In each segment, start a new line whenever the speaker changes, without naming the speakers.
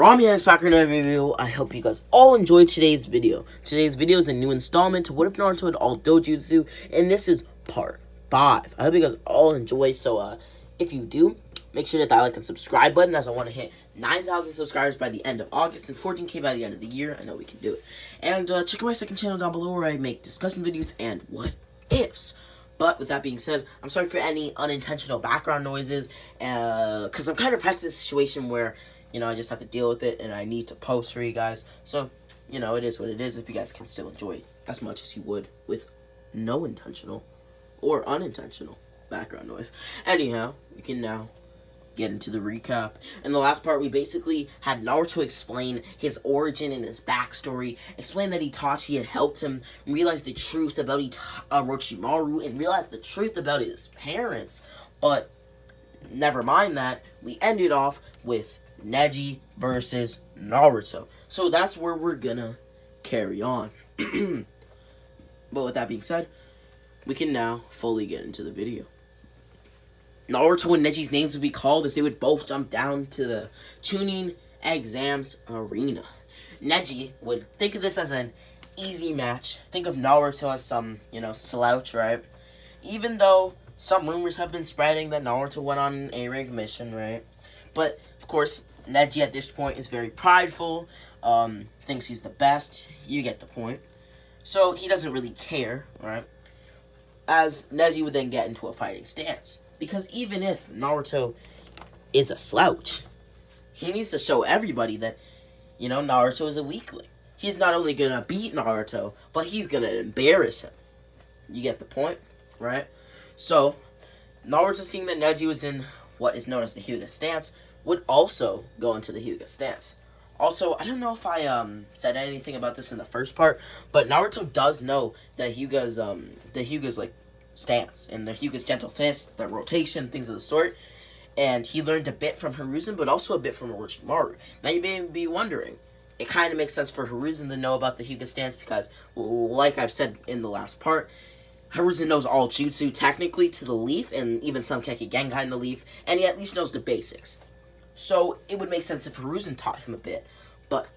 Rami is back in another video. I hope you guys all enjoyed today's video. Today's video is a new installment to What If Naruto Had All Dojutsu, and this is part 5. I hope you guys all enjoy, so if you do, make sure to hit that like and subscribe button, as I want to hit 9,000 subscribers by the end of August and 14K by the end of the year. I know we can do it. And check out my second channel down below where I make discussion videos and what ifs. But with that being said, I'm sorry for any unintentional background noises, because I'm kind of pressed in this situation where, you know, I just have to deal with it, and I need to post for you guys. So, you know, it is what it is. If you guys can still enjoy it as much as you would with no intentional or unintentional background noise. Anyhow, we can now get into the recap. In the last part, we basically had Naruto explain his origin and his backstory, explain that Itachi had helped him realize the truth about Orochimaru, and realize the truth about his parents. But never mind that, we ended off with Neji versus Naruto. So that's where we're gonna carry on. But with that being said, we can now fully get into the video. Naruto and Neji's names would be called as they would both jump down to the Chunin exams arena. Neji would think of this as an easy match. Think of Naruto as some, you know, slouch, right? Even though some rumors have been spreading that Naruto went on an A-rank mission, right? But, of course, Neji at this point is very prideful, thinks he's the best. You get the point. So he doesn't really care, right? As Neji would then get into a fighting stance. Because even if Naruto is a slouch, he needs to show everybody that, you know, Naruto is a weakling. He's not only going to beat Naruto, but he's going to embarrass him. You get the point, right? So, Naruto, seeing that Neji was in what is known as the Hyuga stance, would also go into the Hyuga stance. Also, I don't know if I said anything about this in the first part, but Naruto does know that Hyuga's like stance and the Hyuga's gentle fist, the rotation, things of the sort. And he learned a bit from Hiruzen, but also a bit from Orochimaru. Now you may be wondering, it kind of makes sense for Hiruzen to know about the Hyuga stance because, like I've said in the last part, Hiruzen knows all jutsu technically to the leaf, and even some Keki Genkai in the leaf, and he at least knows the basics. So it would make sense if Hiruzen taught him a bit. But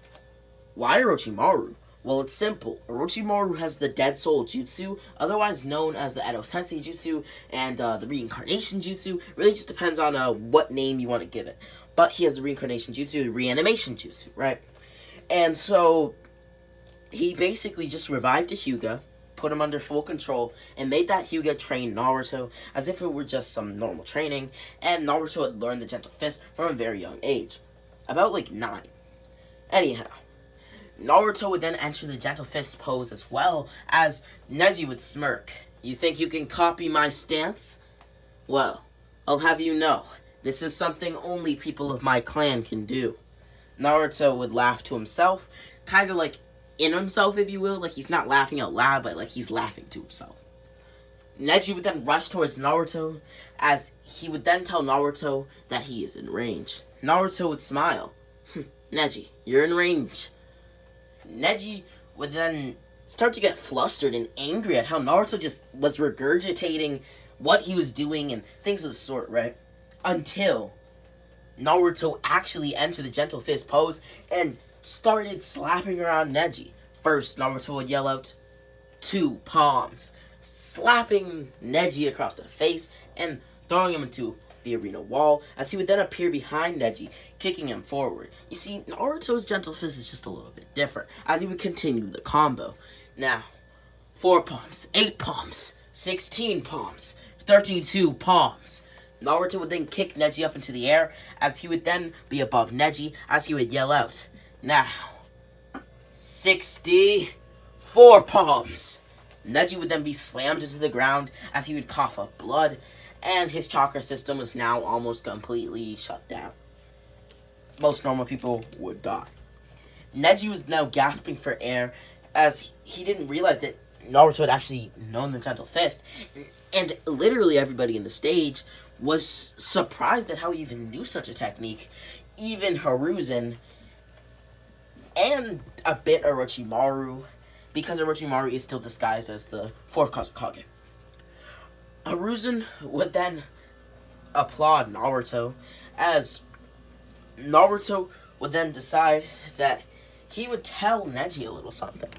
why Orochimaru? Well, it's simple. Orochimaru has the Dead Soul Jutsu, otherwise known as the Edo Sensei Jutsu, and the Reincarnation Jutsu. Really just depends on what name you want to give it. But he has the Reincarnation Jutsu, Reanimation Jutsu, right? And so he basically just revived a Hyuga, put him under full control, and made that Hyuga train Naruto as if it were just some normal training, and Naruto had learned the Gentle Fist from a very young age. About like 9. Anyhow, Naruto would then enter the Gentle Fist pose as well, as Neji would smirk. You think you can copy my stance? Well, I'll have you know, this is something only people of my clan can do. Naruto would laugh to himself, kind of like in himself, if you will. Like he's not laughing out loud, but like he's laughing to himself. Neji would then rush towards Naruto, as he would then tell Naruto that he is in range. Naruto would smile. Neji, you're in range. Neji would then start to get flustered and angry at how Naruto just was regurgitating what he was doing and things of the sort, right? Until Naruto actually entered the Gentle Fist pose and started slapping around Neji. First, Naruto would yell out, 2 palms, slapping Neji across the face and throwing him into the arena wall, as he would then appear behind Neji, kicking him forward. You see, Naruto's Gentle Fist is just a little bit different, as he would continue the combo. Now, 4 palms, 8 palms, 16 palms, 32 palms. Naruto would then kick Neji up into the air, as he would then be above Neji, as he would yell out, now, 64 palms. Neji would then be slammed into the ground, as he would cough up blood, and his chakra system was now almost completely shut down. Most normal people would die. Neji was now gasping for air, as he didn't realize that Naruto had actually known the Gentle Fist, and literally everybody in the stage was surprised at how he even knew such a technique. Even Hiruzen, and a bit Orochimaru, because Orochimaru is still disguised as the 4th Kazekage. Hiruzen would then applaud Naruto, as Naruto would then decide that he would tell Neji a little something.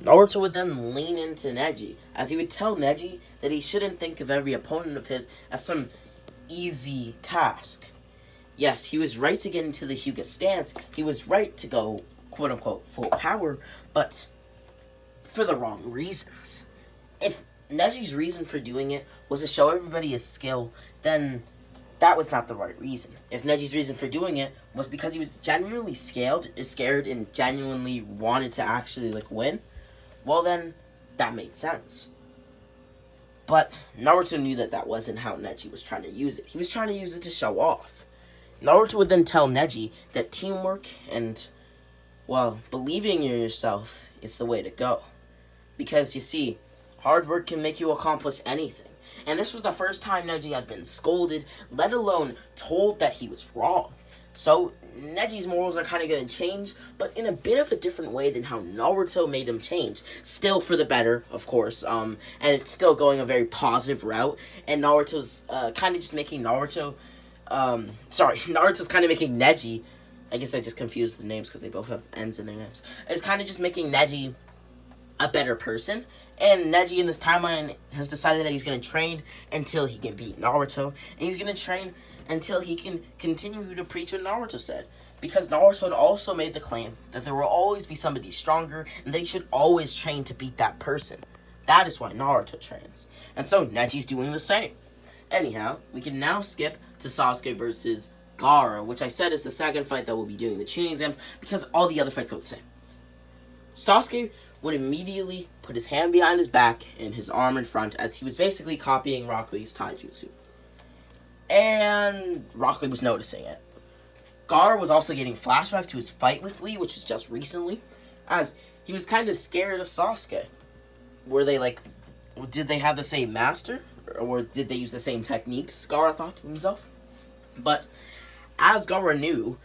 Naruto would then lean into Neji, as he would tell Neji that he shouldn't think of every opponent of his as some easy task. Yes, he was right to get into the Hyuga stance, he was right to go, quote-unquote, full power, but for the wrong reasons. If Neji's reason for doing it was to show everybody his skill, then that was not the right reason. If Neji's reason for doing it was because he was genuinely scared and genuinely wanted to actually, win, well then, that made sense. But Naruto knew that that wasn't how Neji was trying to use it. He was trying to use it to show off. Naruto would then tell Neji that teamwork and, well, believing in yourself is the way to go. Because, you see, hard work can make you accomplish anything. And this was the first time Neji had been scolded, let alone told that he was wrong. So, Neji's morals are kind of going to change, but in a bit of a different way than how Naruto made him change. Still for the better, of course, and it's still going a very positive route, and Naruto's kind of just making Naruto's kind of making Neji, I guess I just confused the names because they both have N's in their names, it's kind of just making Neji a better person. And Neji in this timeline has decided that he's going to train until he can beat Naruto. And he's going to train until he can continue to preach what Naruto said. Because Naruto had also made the claim that there will always be somebody stronger and they should always train to beat that person. That is why Naruto trains. And so Neji's doing the same. Anyhow, we can now skip to Sasuke versus Gaara, which I said is the second fight that we'll be doing the tuning exams because all the other fights go the same. Sasuke would immediately put his hand behind his back and his arm in front as he was basically copying Rock Lee's taijutsu. And Rock Lee was noticing it. Gaara was also getting flashbacks to his fight with Lee, which was just recently, as he was kind of scared of Sasuke. Did they have the same master? Or did they use the same techniques, Gaara thought to himself? But as Gaara knew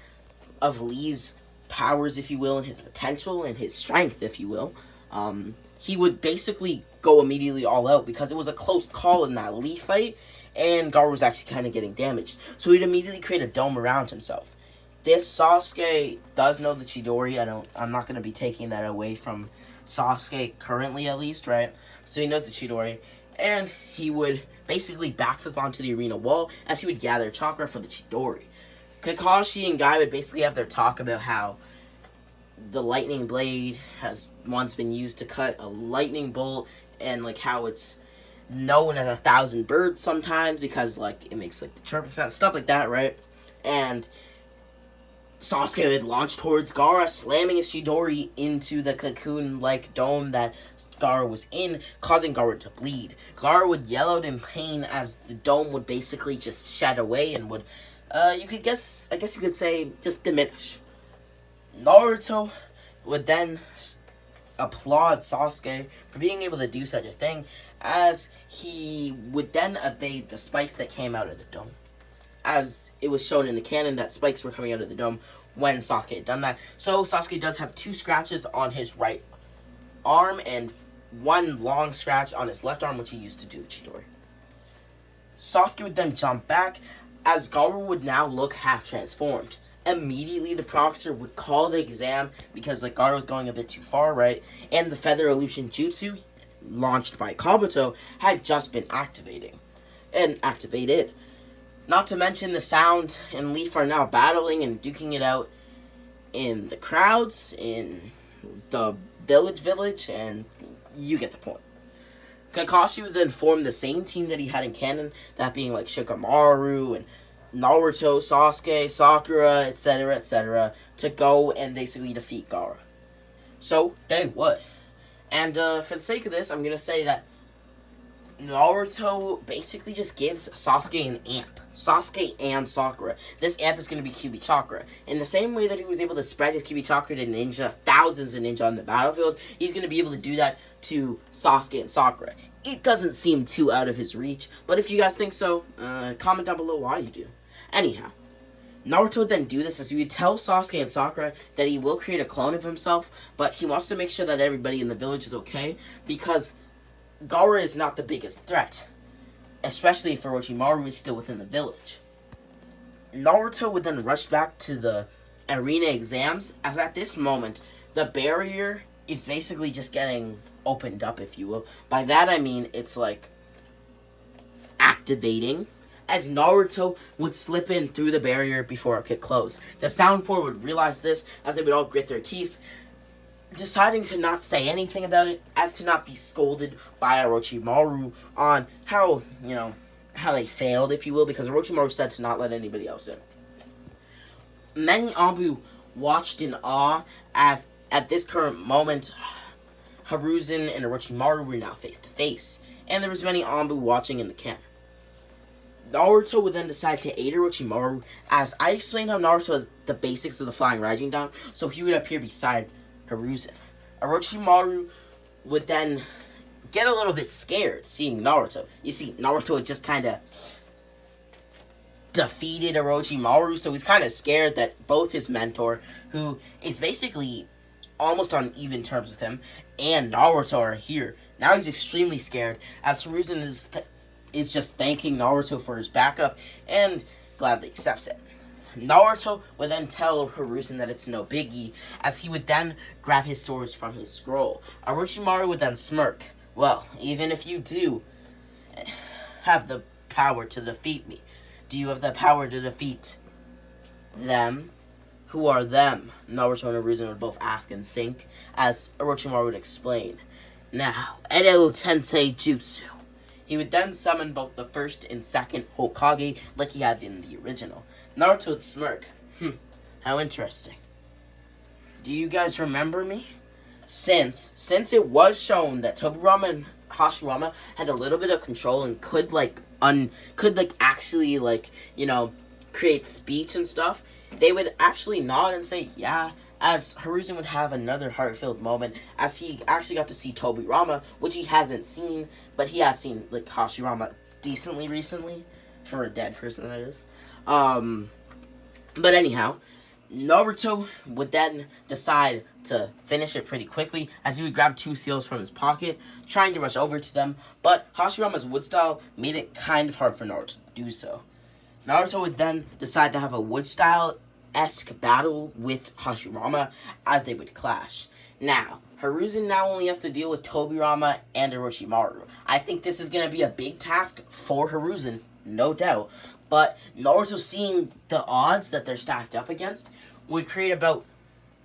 of Lee's powers, if you will, and his potential and his strength, if you will, he would basically go immediately all out because it was a close call in that Lee fight, and Gaara was actually kind of getting damaged. So he'd immediately create a dome around himself. This Sasuke does know the Chidori. I'm not going to be taking that away from Sasuke currently, at least, right? So he knows the Chidori, and he would basically backflip onto the arena wall as he would gather chakra for the Chidori. Kakashi and Guy would basically have their talk about how the lightning blade has once been used to cut a lightning bolt, and how it's known as 1,000 birds sometimes because it makes the chirping sound, stuff like that, right? And Sasuke would launch towards Gaara, slamming his Chidori into the cocoon-like dome that Gaara was in, causing Gaara to bleed. Gaara would yell out in pain as the dome would basically just shed away and would, I guess you could say, just diminish. Naruto would then applaud Sasuke for being able to do such a thing, as he would then evade the spikes that came out of the dome. As it was shown in the canon that spikes were coming out of the dome when Sasuke had done that. So Sasuke does have 2 scratches on his right arm and 1 long scratch on his left arm, which he used to do the Chidori. Sasuke would then jump back as Gaara would now look half transformed. Immediately the Proxer would call the exam because Gaara was going a bit too far, right? And the Feather Illusion Jutsu, launched by Kabuto, had just been activated. Not to mention the Sound and Leaf are now battling and duking it out in the crowds, in the village, and you get the point. Kakashi would then form the same team that he had in canon, that being Shikamaru and Naruto, Sasuke, Sakura, etc., to go and basically defeat Gaara. So, they would. And for the sake of this, I'm going to say that Naruto basically just gives Sasuke an amp. Sasuke and Sakura. This amp is going to be Kyuubi Chakra. In the same way that he was able to spread his Kyuubi Chakra to ninja, thousands of ninja on the battlefield, he's going to be able to do that to Sasuke and Sakura. It doesn't seem too out of his reach, but if you guys think so, comment down below why you do. Anyhow, Naruto would then do this as he would tell Sasuke and Sakura that he will create a clone of himself, but he wants to make sure that everybody in the village is okay, because Gaara is not the biggest threat, especially if Orochimaru is still within the village. Naruto would then rush back to the arena exams, as at this moment, the barrier is basically just getting opened up, if you will. By that I mean it's like activating, as Naruto would slip in through the barrier before it could close. The Sound Four would realize this as they would all grit their teeth, deciding to not say anything about it, as to not be scolded by Orochimaru on how, how they failed, if you will, because Orochimaru said to not let anybody else in. Many Anbu watched in awe as, at this current moment, Hiruzen and Orochimaru were now face to face, and there was many Anbu watching in the camp. Naruto would then decide to aid Orochimaru, as I explained how Naruto has the basics of the Flying Raijin down, so he would appear beside Hiruzen. Orochimaru would then get a little bit scared seeing Naruto. You see, Naruto had just kind of defeated Orochimaru, so he's kind of scared that both his mentor, who is basically almost on even terms with him, and Naruto are here. Now he's extremely scared, as Hiruzen is just thanking Naruto for his backup, and gladly accepts it. Naruto would then tell Hiruzen that it's no biggie, as he would then grab his swords from his scroll. Orochimaru would then smirk. Well, even if you do have the power to defeat me, do you have the power to defeat them? Who are them? Naruto and Hiruzen would both ask in sync, as Orochimaru would explain. Now, Edo Tensei Jutsu. He would then summon both the first and second Hokage like he had in the original. Naruto would smirk. How interesting. Do you guys remember me? Since it was shown that Tobirama and Hashirama had a little bit of control and could actually create speech and stuff, they would actually nod and say, yeah, as Hiruzen would have another heart-filled moment, as he actually got to see Tobirama, which he hasn't seen, but he has seen, Hashirama decently recently, for a dead person, that is. But anyhow, Naruto would then decide to finish it pretty quickly, as he would grab 2 seals from his pocket, trying to rush over to them, but Hashirama's wood style made it kind of hard for Naruto to do so. Naruto would then decide to have a wood style-esque battle with Hashirama, as they would clash. Now, Hiruzen now only has to deal with Tobirama and Orochimaru. I think this is going to be a big task for Hiruzen, no doubt, but Naruto, seeing the odds that they're stacked up against, would create about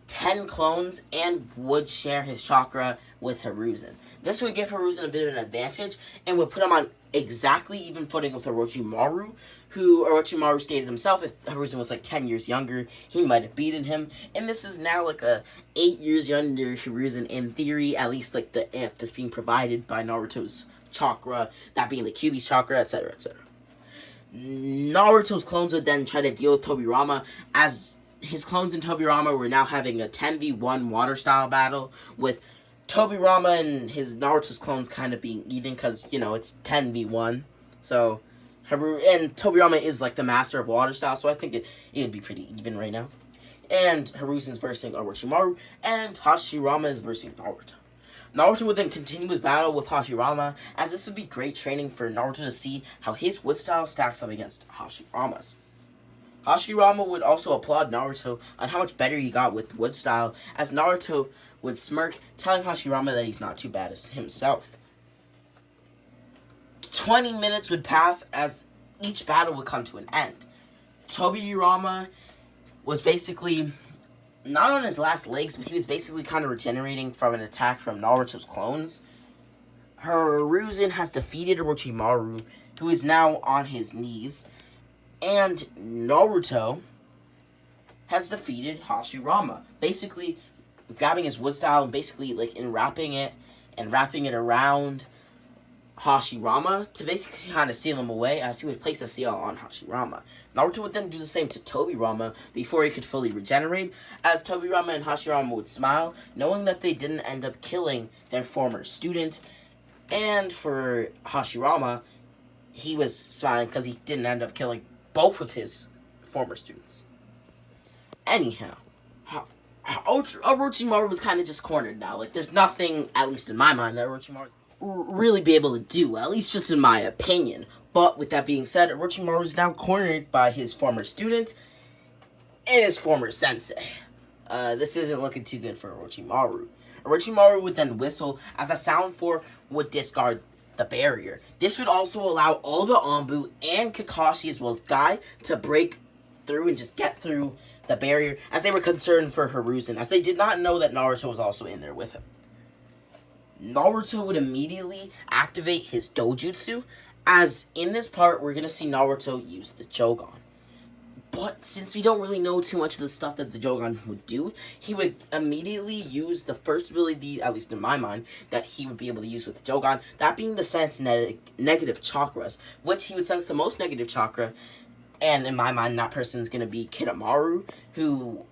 10 clones and would share his chakra with Hiruzen. This would give Hiruzen a bit of an advantage and would put him on exactly even footing with Orochimaru, who Orochimaru stated himself, if Hiruzen was 10 years younger, he might have beaten him. And this is now a 8 years younger Hiruzen in theory, at least the amp that's being provided by Naruto's chakra, that being the Kyuubi's chakra, etc., etc. Naruto's clones would then try to deal with Tobirama, as his clones and Tobirama were now having a 10v1 water style battle, with Tobirama and Naruto's clones kind of being even, because, it's 10v1, so, and Tobirama is, the master of water style, so I think it would be pretty even right now. And Hiruzen's versing Orochimaru, and Hashirama is versing Naruto. Naruto would then continue his battle with Hashirama, as this would be great training for Naruto to see how his wood style stacks up against Hashirama's. Hashirama would also applaud Naruto on how much better he got with wood style, as Naruto would smirk, telling Hashirama that he's not too bad as himself. 20 minutes would pass as each battle would come to an end. Tobirama was basically not on his last legs, but he was basically kind of regenerating from an attack from Naruto's clones. Hiruzen has defeated Orochimaru, who is now on his knees, and Naruto has defeated Hashirama, basically grabbing his wood style and basically wrapping it around Hashirama to basically kind of seal him away, as he would place a seal on Hashirama. Naruto would then do the same to Tobirama before he could fully regenerate, as Tobirama and Hashirama would smile, knowing that they didn't end up killing their former student. And for Hashirama, he was smiling because he didn't end up killing both of his former students. Anyhow, Orochimaru was kind of just cornered now. There's nothing, at least in my mind, that Orochimaru really be able to do, at least just in my opinion. But with that being said, Orochimaru is now cornered by his former student, and his former sensei. This isn't looking too good for Orochimaru. Orochimaru would then whistle as the sound 4 would discard the barrier. This would also allow all the Anbu and Kakashi as well as Guy to break through and just get through the barrier, as they were concerned for Hiruzen, as they did not know that Naruto was also in there with him. Naruto would immediately activate his Dojutsu, as in this part we're going to see Naruto use the Jogan. But since we don't really know too much of the stuff that the Jogan would do, he would immediately use the first ability, at least in my mind, that he would be able to use with the Jogan, that being the sense negative chakras, which he would sense the most negative chakra. And in my mind, that person is going to be Kidomaru, who,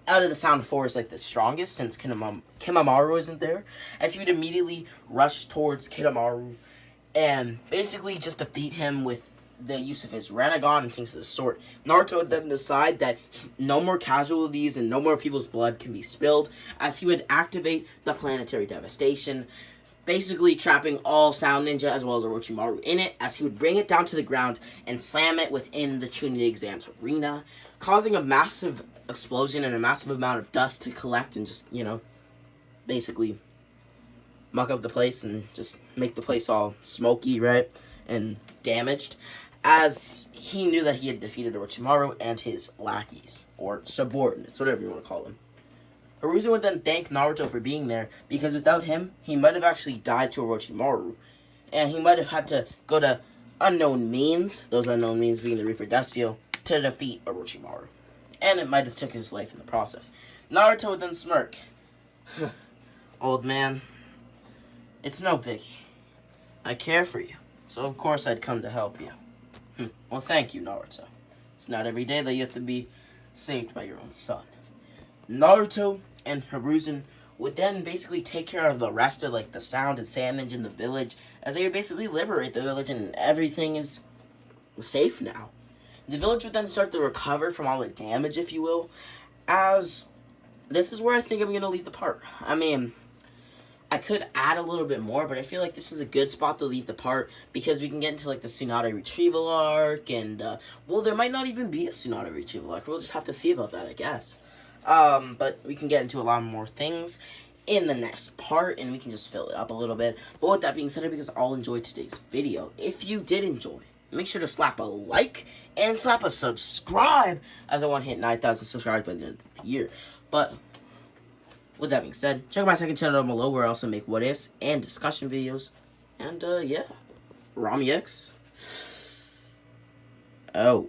out of the Sound 4, is like the strongest, since Kimamaru isn't there, as he would immediately rush towards Kidomaru and basically just defeat him with the use of his Rinnegan and things of the sort. Naruto would then decide that no more casualties and no more people's blood can be spilled, as he would activate the Planetary Devastation, basically trapping all Sound Ninja as well as Orochimaru in it, as he would bring it down to the ground and slam it within the Trinity Exams arena, causing a massive explosion and a massive amount of dust to collect and just, basically muck up the place and just make the place all smoky, right, and damaged, as he knew that he had defeated Orochimaru and his lackeys, or subordinates, whatever you want to call them. Hiruzen would then thank Naruto for being there, because without him, he might have actually died to Orochimaru, and he might have had to go to unknown means, those unknown means being the Reaper Decio, to defeat Orochimaru, and it might have took his life in the process. Naruto would then smirk. Old man, it's no biggie. I care for you, so of course I'd come to help you. Well, thank you, Naruto. It's not every day that you have to be saved by your own son. Naruto and Hiruzen would then basically take care of the rest of the Sound and Sand Ninja in the village, as they would basically liberate the village and everything is safe now. The village would then start to recover from all the damage, if you will, as this is where I think I'm going to leave the part. I mean, I could add a little bit more, but I feel like this is a good spot to leave the part, because we can get into the Tsunade retrieval arc, and well, there might not even be a Tsunade retrieval arc. We'll just have to see about that, I guess. But we can get into a lot more things in the next part, and we can just fill it up a little bit. But with that being said, because I'll enjoy today's video. If you did enjoy, make sure to slap a like and slap a subscribe, as I want to hit 9,000 subscribers by the end of the year. But with that being said, check out my second channel down below, where I also make what ifs and discussion videos. And yeah, Rami X. Oh.